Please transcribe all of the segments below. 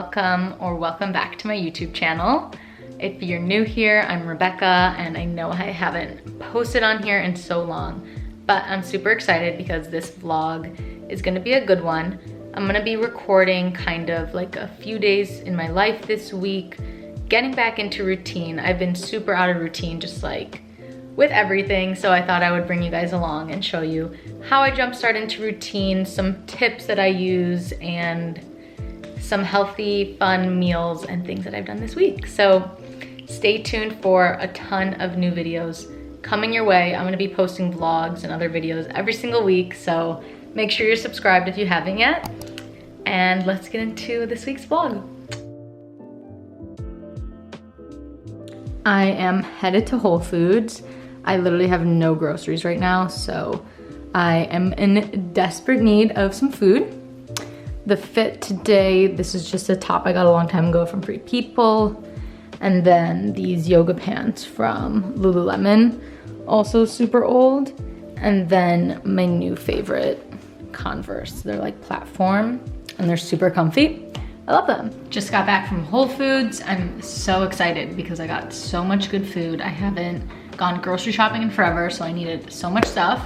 welcome or welcome back to my YouTube channel. If you're new here, I'm Rebecca, and I know I haven't posted on here in so long, but I'm super excited because this vlog is gonna be a good one. I'm gonna be recording kind of like a few days in my life this week, getting back into routine. I've been super out of routine, just like with everything, so I thought I would bring you guys along and show you how I jumpstart into routine, some tips that I use, and some healthy, fun meals and things that I've done this week. So stay tuned for a ton of new videos coming your way. I'm gonna be posting vlogs and other videos every single week, so make sure you're subscribed if you haven't yet. And let's get into this week's vlog. I am headed to Whole Foods. I literally have no groceries right now, so I am in desperate need of some food. The fit today, this is just a top I got a long time ago from Free People. And then these yoga pants from Lululemon, also super old. And then my new favorite, Converse. They're like platform and they're super comfy. I love them. Just got back from Whole Foods. I'm so excited because I got so much good food. I haven't gone grocery shopping in forever, so I needed so much stuff.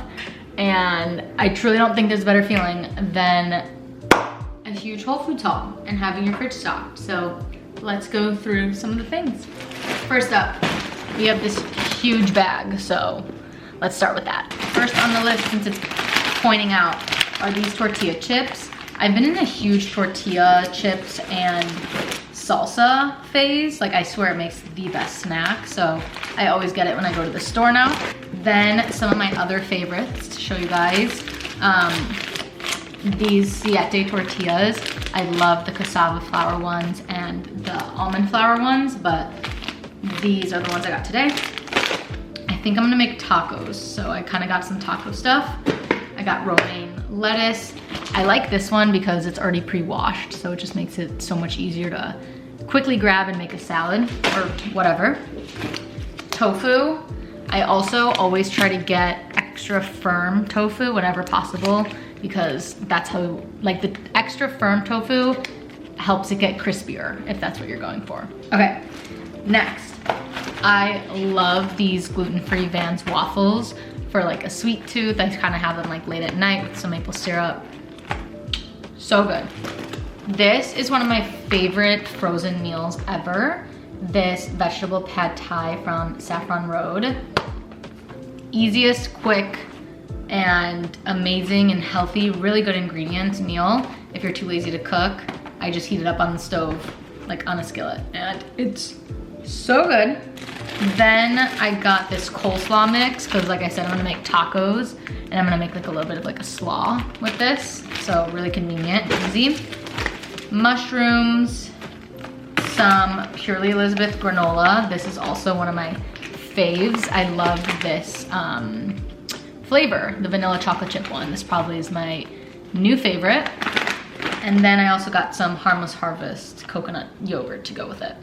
And I truly don't think there's a better feeling than a huge Whole Foods haul and having your fridge stocked. So let's go through some of the things. First up, we have this huge bag, so let's start with that. First on the list, since it's pointing out, are these tortilla chips. I've been in a huge tortilla chips and salsa phase. Like, I swear it makes the best snack, so I always get it when I go to the store now. Then some of my other favorites to show you guys. These siete tortillas. I love the cassava flour ones and the almond flour ones, but these are the ones I got today. I think I'm gonna make tacos, so I kind of got some taco stuff. I got romaine lettuce. I like this one because it's already pre-washed, so it just makes it so much easier to quickly grab and make a salad or whatever. Tofu. I also always try to get extra firm tofu whenever possible because that's how, like, the extra firm tofu helps it get crispier if that's what you're going for. Okay, next. I love these gluten-free Vans waffles for like a sweet tooth. I kind of have them like late at night with some maple syrup. So good. This is one of my favorite frozen meals ever. This vegetable pad thai from Saffron Road. Easiest, quick, and amazing and healthy, really good ingredients meal. If you're too lazy to cook, I just heat it up on the stove, like on a skillet, and it's so good. Then I got this coleslaw mix, because like I said, I'm gonna make tacos, and I'm gonna make like a little bit of like a slaw with this, so really convenient, easy. Mushrooms, some Purely Elizabeth granola. This is also one of my faves. I love this flavor, the vanilla chocolate chip one. This probably is my new favorite. And then I also got some Harmless Harvest coconut yogurt to go with it.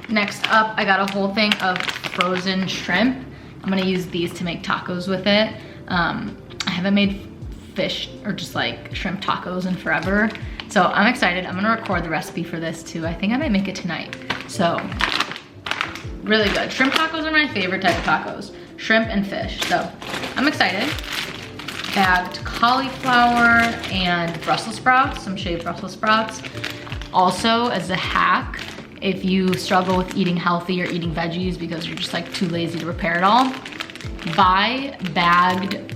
Next up, I got a whole thing of frozen shrimp. I'm gonna use these to make tacos with it. I haven't made fish or just like shrimp tacos in forever. So I'm excited. I'm gonna record the recipe for this too. I think I might make it tonight. So really good. Shrimp tacos are my favorite type of tacos. Shrimp and fish, so I'm excited. Bagged cauliflower and Brussels sprouts, some shaved Brussels sprouts. Also, as a hack, if you struggle with eating healthy or eating veggies because you're just like too lazy to prepare it all, buy bagged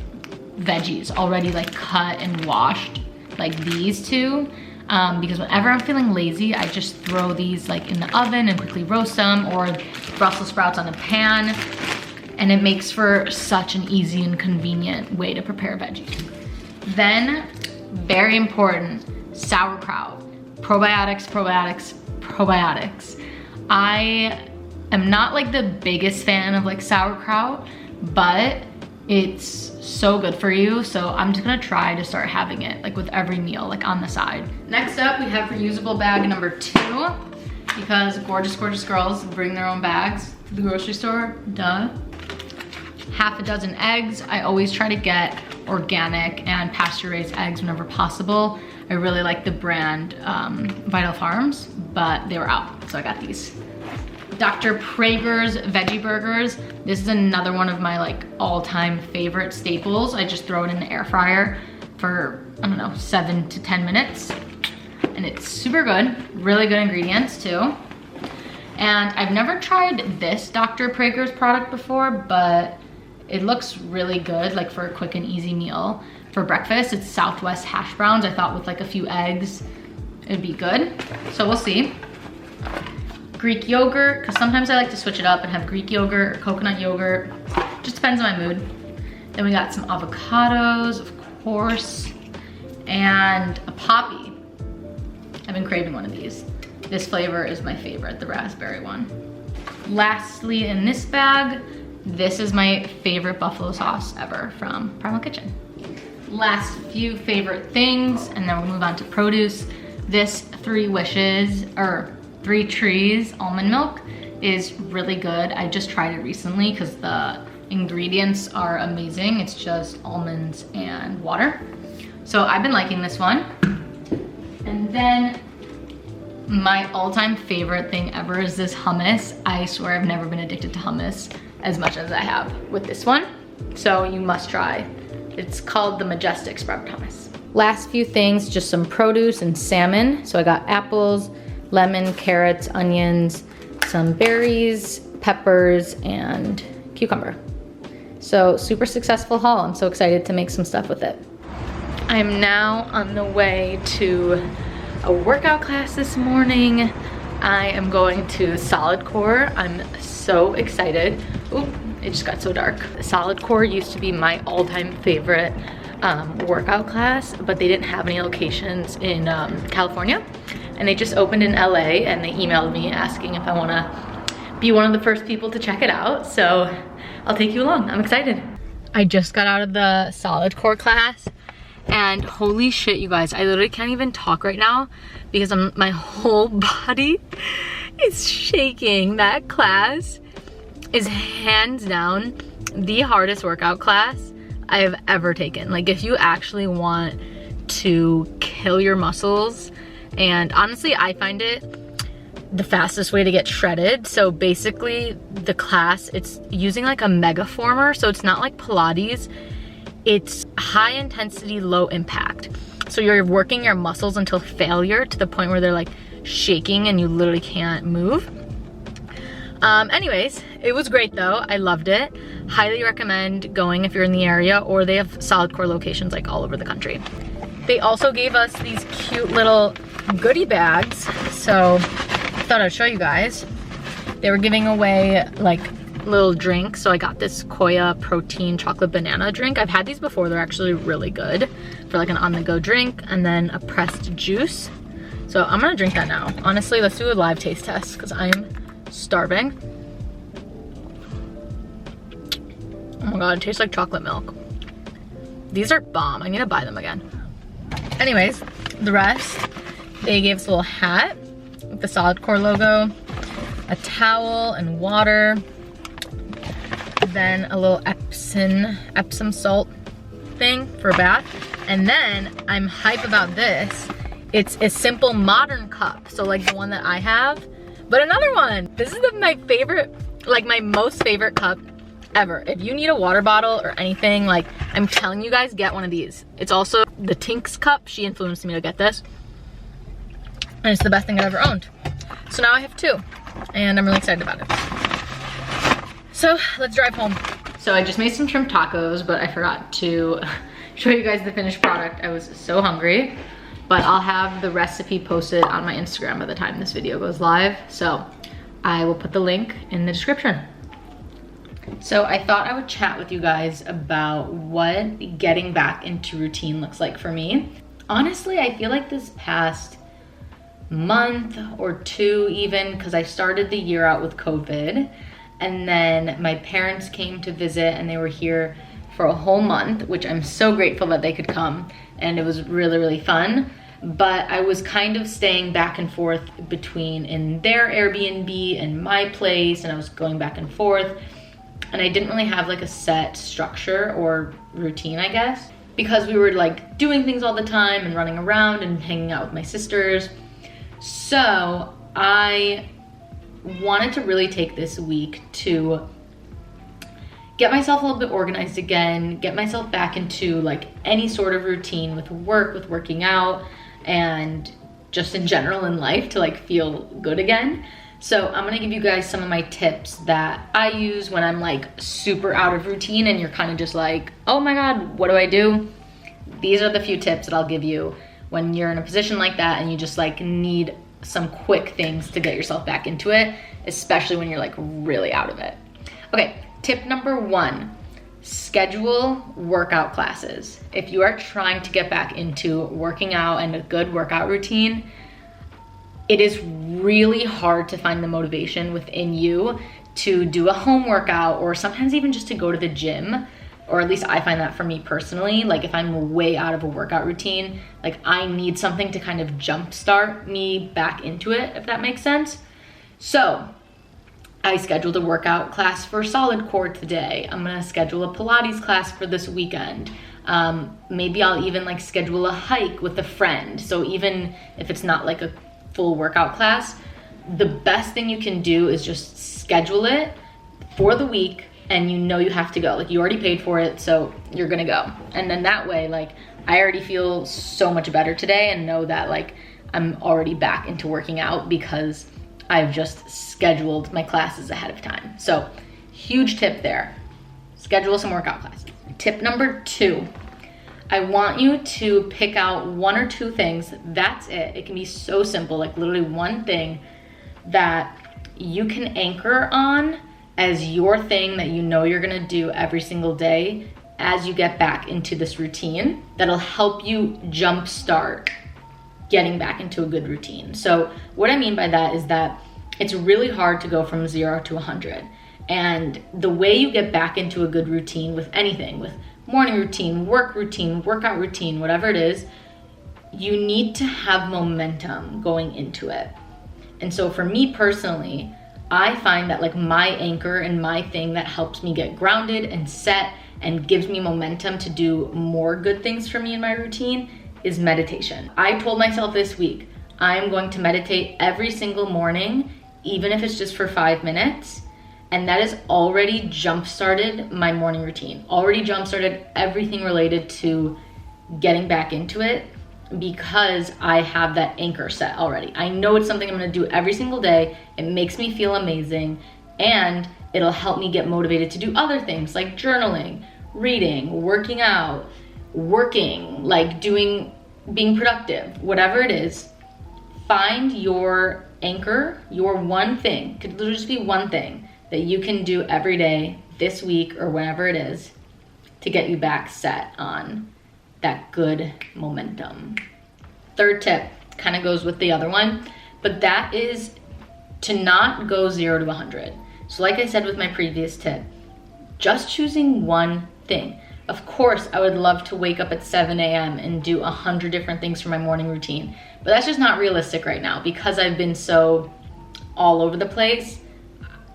veggies already like cut and washed, like these two. Because whenever I'm feeling lazy, I just throw these like in the oven and quickly roast them, or Brussels sprouts on a pan, and it makes for such an easy and convenient way to prepare veggies. Then, very important, sauerkraut. Probiotics, probiotics, probiotics. I am not like the biggest fan of like sauerkraut, but it's so good for you, so I'm just gonna try to start having it like with every meal, like on the side. Next up, we have reusable bag number 2, because gorgeous, gorgeous girls bring their own bags to the grocery store, duh. Half a dozen eggs. I always try to get organic and pasture-raised eggs whenever possible. I really like the brand Vital Farms, but they were out, so I got these. Dr. Praeger's veggie burgers. This is another one of my like all-time favorite staples. I just throw it in the air fryer for, I don't know, 7 to 10 minutes. And it's super good, really good ingredients too. And I've never tried this Dr. Praeger's product before, but it looks really good, like for a quick and easy meal. For breakfast, it's Southwest hash browns. I thought with like a few eggs, it'd be good. So we'll see. Greek yogurt, because sometimes I like to switch it up and have Greek yogurt or coconut yogurt. Just depends on my mood. Then we got some avocados, of course, and a poppy. I've been craving one of these. This flavor is my favorite, the raspberry one. Lastly, in this bag, this is my favorite buffalo sauce ever from Primal Kitchen. Last few favorite things, and then we'll move on to produce. This 3 Trees almond milk is really good. I just tried it recently because the ingredients are amazing. It's just almonds and water. So I've been liking this one. And then my all-time favorite thing ever is this hummus. I swear I've never been addicted to hummus as much as I have with this one. So you must try. It's called the Majestic Sprout Hummus. Last few things, just some produce and salmon. So I got apples, lemon, carrots, onions, some berries, peppers, and cucumber. So super successful haul. I'm so excited to make some stuff with it. I'm now on the way to a workout class this morning. I am going to Solid Core. I'm so excited. Oop, it just got so dark. Solid Core used to be my all-time favorite workout class, but they didn't have any locations in California. And they just opened in LA, and they emailed me asking if I wanna be one of the first people to check it out. So I'll take you along, I'm excited. I just got out of the Solid Core class, and holy shit, you guys, I literally can't even talk right now because my whole body is shaking. That class is hands down the hardest workout class I have ever taken. Like, if you actually want to kill your muscles, and honestly, I find it the fastest way to get shredded. So basically the class, it's using like a megaformer. So it's not like Pilates. It's high intensity, low impact. So you're working your muscles until failure, to the point where they're like shaking and you literally can't move. Anyways, it was great though. I loved it. Highly recommend going if you're in the area, or they have Solid Core locations like all over the country. They also gave us these cute little goodie bags. So I thought I'd show you guys. They were giving away like little drinks. So I got this Koya protein chocolate banana drink. I've had these before. They're actually really good for like an on-the-go drink, and then a pressed juice. So I'm gonna drink that now. Honestly, let's do a live taste test because I'm starving. Oh my god, it tastes like chocolate milk. These are bomb. I need to buy them again. Anyways, the rest, they gave us a little hat with the Solid Core logo, a towel and water, then a little Epsom salt thing for a bath. And then I'm hype about this. It's a simple modern cup. So like the one that I have, but another one. This is my favorite, like my most favorite cup ever. If you need a water bottle or anything, like I'm telling you guys, get one of these. It's also the Tinks cup. She influenced me to get this. And it's the best thing I've ever owned. So now I have 2 and I'm really excited about it. So let's drive home. So I just made some shrimp tacos, but I forgot to show you guys the finished product. I was so hungry, but I'll have the recipe posted on my Instagram by the time this video goes live. So I will put the link in the description. So I thought I would chat with you guys about what getting back into routine looks like for me. Honestly, I feel like this past month or 2 even, because I started the year out with COVID, and then my parents came to visit and they were here for a whole month, which I'm so grateful that they could come, and it was really, really fun. But I was kind of staying back and forth between in their Airbnb and my place, and I was going back and forth. And I didn't really have like a set structure or routine, I guess. because we were like doing things all the time and running around and hanging out with my sisters. So I wanted to really take this week to get myself a little bit organized again, get myself back into like any sort of routine with work, with working out, and just in general in life to like feel good again. So I'm gonna give you guys some of my tips that I use when I'm like super out of routine and you're kind of just like, oh my God, what do I do? These are the few tips that I'll give you when you're in a position like that and you just like need some quick things to get yourself back into it, especially when you're like really out of it. Okay, tip number 1, schedule workout classes. If you are trying to get back into working out and a good workout routine, it is really hard to find the motivation within you to do a home workout or sometimes even just to go to the gym. Or at least I find that for me personally, like if I'm way out of a workout routine, like I need something to kind of jumpstart me back into it, if that makes sense. So I scheduled a workout class for solid core today. I'm gonna schedule a Pilates class for this weekend. Maybe I'll even like schedule a hike with a friend. So even if it's not like a full workout class, the best thing you can do is just schedule it for the week and you know you have to go. Like you already paid for it, so you're gonna go. And then that way, like I already feel so much better today and know that like I'm already back into working out because I've just scheduled my classes ahead of time. So huge tip there, schedule some workout classes. Tip number 2, I want you to pick out 1 or 2 things, that's it. It can be so simple, like literally one thing that you can anchor on as your thing that you know you're gonna do every single day as you get back into this routine that'll help you jumpstart getting back into a good routine. So what I mean by that is that it's really hard to go from 0 to 100. And the way you get back into a good routine with anything, with morning routine, workout routine, whatever it is, you need to have momentum going into it. And so for me personally, I find that like my anchor and my thing that helps me get grounded and set and gives me momentum to do more good things for me in my routine is meditation. I told myself this week, I'm going to meditate every single morning, even if it's just for 5 minutes. And that has already jump-started my morning routine, already jump-started everything related to getting back into it because I have that anchor set already. I know it's something I'm gonna do every single day. It makes me feel amazing and it'll help me get motivated to do other things like journaling, reading, working out, working, like being productive, whatever it is. Find your anchor, your one thing, it could literally just be one thing that you can do every day this week or whenever it is to get you back set on that good momentum. Third tip kind of goes with the other one, but that is to not go 0 to 100. So like I said with my previous tip, just choosing one thing. Of course, I would love to wake up at 7 a.m. and do 100 different things for my morning routine, but that's just not realistic right now because I've been so all over the place.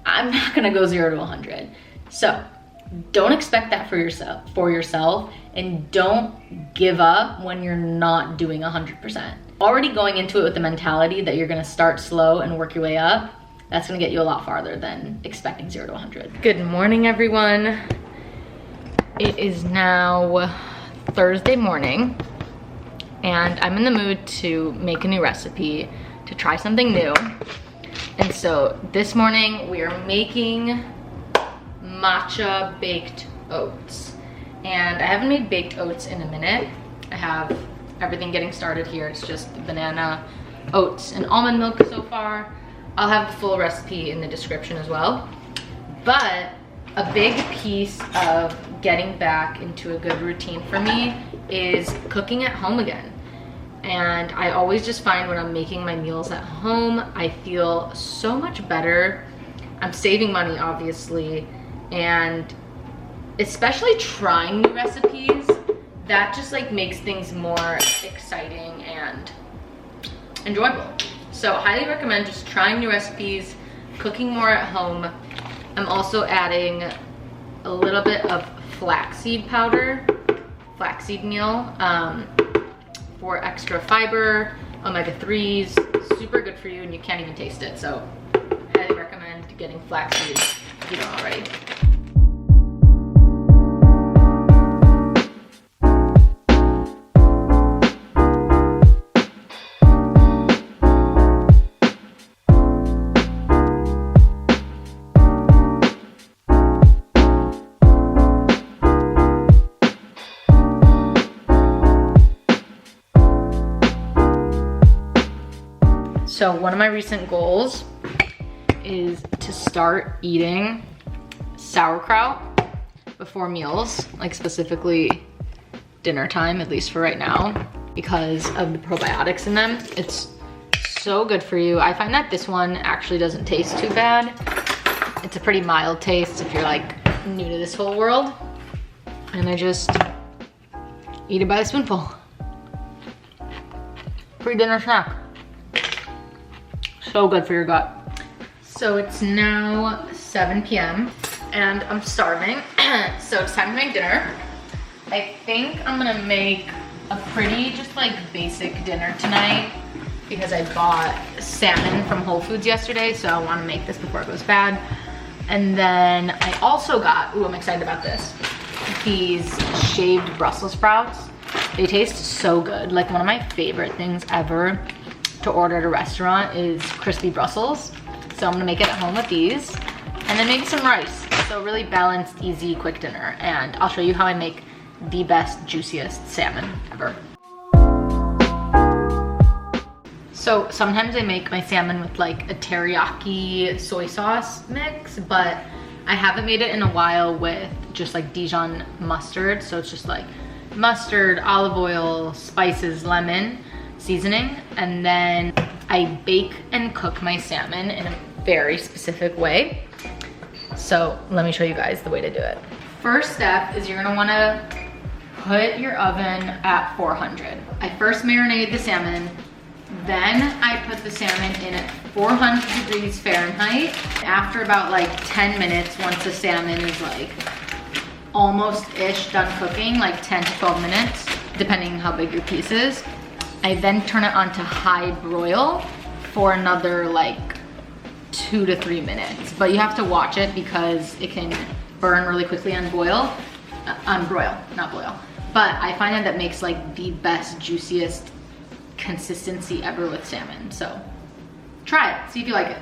I'm not gonna go 0 to 100. So don't expect that for yourself, and don't give up when you're not doing 100%. Already going into it with the mentality that you're gonna start slow and work your way up, that's gonna get you a lot farther than expecting 0 to 100. Good morning, everyone. It is now Thursday morning, and I'm in the mood to make a new recipe, to try something new. And so this morning we are making matcha baked oats. And I haven't made baked oats in a minute. I have everything getting started here. It's just banana, oats, and almond milk so far. I'll have the full recipe in the description as well. But a big piece of getting back into a good routine for me is cooking at home again. And I always just find when I'm making my meals at home, I feel so much better. I'm saving money, obviously, and especially trying new recipes, that just like makes things more exciting and enjoyable. So highly recommend just trying new recipes, cooking more at home. I'm also adding a little bit of flaxseed powder flaxseed meal for extra fiber, omega-3s, super good for you, and you can't even taste it. So highly recommend getting flaxseed if you don't already. So one of my recent goals is to start eating sauerkraut before meals, like specifically dinner time, at least for right now, because of the probiotics in them. It's so good for you. I find that this one actually doesn't taste too bad. It's a pretty mild taste if you're like new to this whole world. And I just eat it by the spoonful. Pre-dinner snack. So good for your gut. So it's now 7 p.m. and I'm starving. So it's time to make dinner. I think I'm gonna make a pretty just like basic dinner tonight because I bought salmon from Whole Foods yesterday, so I wanna make this before it goes bad. And then I also got, ooh, I'm excited about this, these shaved Brussels sprouts. They taste so good. Like one of my favorite things ever to order at a restaurant is crispy Brussels. So I'm gonna make it at home with these and then maybe some rice. So really balanced, easy, quick dinner. And I'll show you how I make the best, juiciest salmon ever. So sometimes I make my salmon with like a teriyaki soy sauce mix, but I haven't made it in a while with just like Dijon mustard. So it's just like mustard, olive oil, spices, lemon, seasoning, and then I bake and cook my salmon in a very specific way. So let me show you guys the way to do it. First step is you're gonna wanna put your oven at 400. I first marinate the salmon, then I put the salmon in at 400 degrees Fahrenheit. After about like 10 minutes, once the salmon is like almost-ish done cooking, like 10 to 12 minutes, depending how big your piece is, I then turn it on to high broil for another like 2 to 3 minutes. But you have to watch it because it can burn really quickly on broil, not boil. But I find that makes like the best, juiciest consistency ever with salmon. So try it, see if you like it.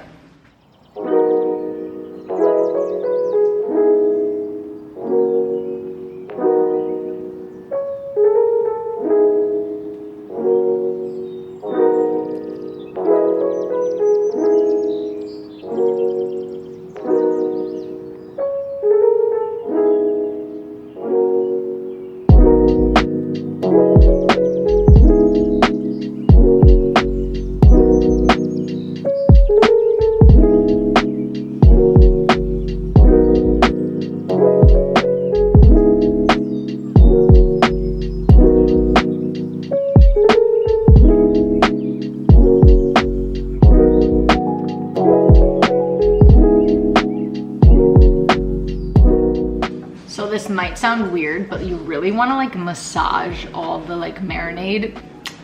This might sound weird, but you really want to like massage all the like marinade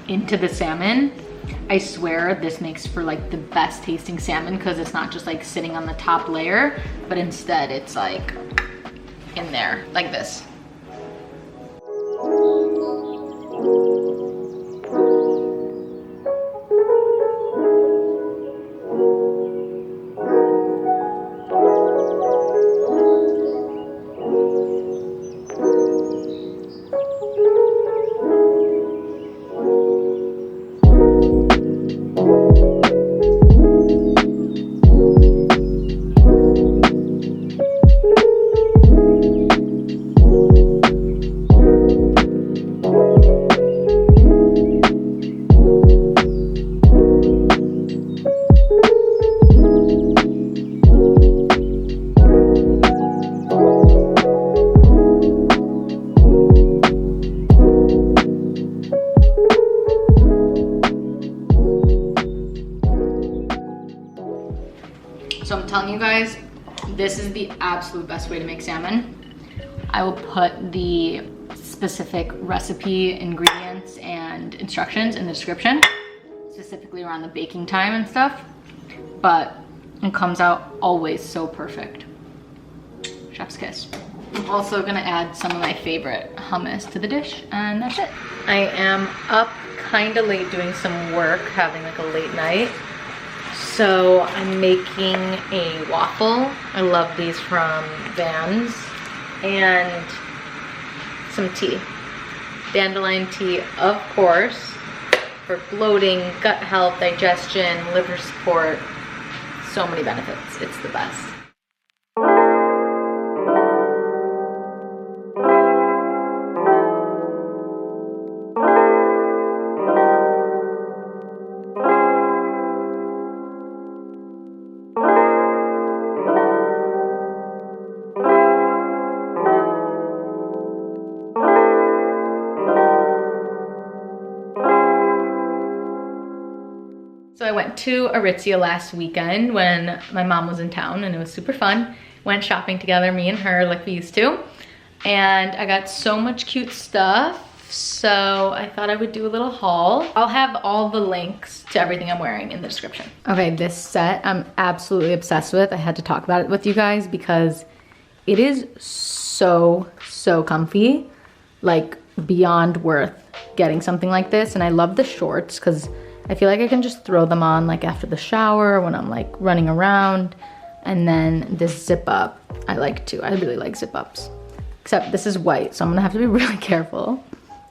into the salmon. I swear this makes for like the best tasting salmon because it's not just like sitting on the top layer, but instead it's like in there like this. So I'm telling you guys, this is the absolute best way to make salmon. I will put the specific recipe, ingredients, and instructions in the description, specifically around the baking time and stuff, but it comes out always so perfect. Chef's kiss. I'm also gonna add some of my favorite hummus to the dish, and that's it. I am up kinda late doing some work, having like a late night. So I'm making a waffle. I love these from Vans. And some tea. Dandelion tea, of course, for bloating, gut health, digestion, liver support. So many benefits. It's the best. So I went to Aritzia last weekend when my mom was in town, and it was super fun. Went shopping together, me and her, like we used to. And I got so much cute stuff, so I thought I would do a little haul. I'll have all the links to everything I'm wearing in the description. Okay, this set I'm absolutely obsessed with. I had to talk about it with you guys because it is so comfy, like beyond worth getting something like this. And I love the shorts because I feel like I can just throw them on like after the shower when I'm like running around. And then this zip up, I really like zip ups. Except this is white, so I'm gonna have to be really careful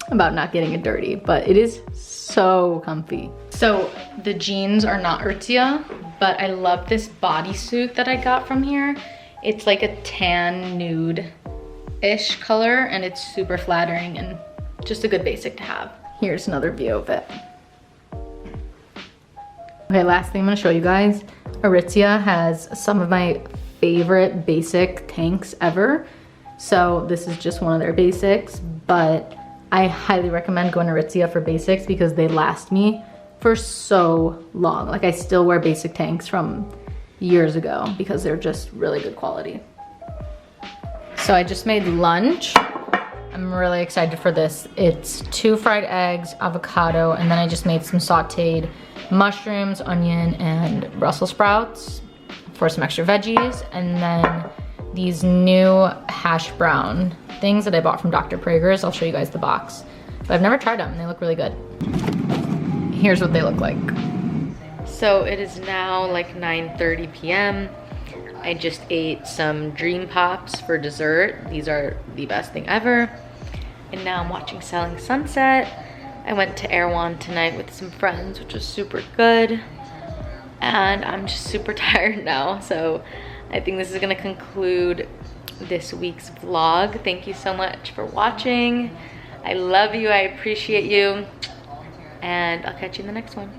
about not getting it dirty, but it is so comfy. So the jeans are not Aritzia, but I love this bodysuit that I got from here. It's like a tan nude-ish color, and it's super flattering and just a good basic to have. Here's another view of it. Okay, last thing I'm gonna show you guys. Aritzia has some of my favorite basic tanks ever. So this is just one of their basics, but I highly recommend going to Aritzia for basics because they last me for so long. Like I still wear basic tanks from years ago because they're just really good quality. So I just made lunch. I'm really excited for this. It's 2 fried eggs, avocado, and then I just made some sauteed mushrooms, onion, and Brussels sprouts for some extra veggies, and then these new hash brown things that I bought from Dr. Prager's. I'll show you guys the box, but I've never tried them. They look really good. Here's what they look like. So it is now like 9:30 p.m. I just ate some Dream Pops for dessert. These are the best thing ever. And now I'm watching Selling Sunset. I went to Erewhon tonight with some friends, which was super good. And I'm just super tired now. So I think this is gonna conclude this week's vlog. Thank you so much for watching. I love you, I appreciate you. And I'll catch you in the next one.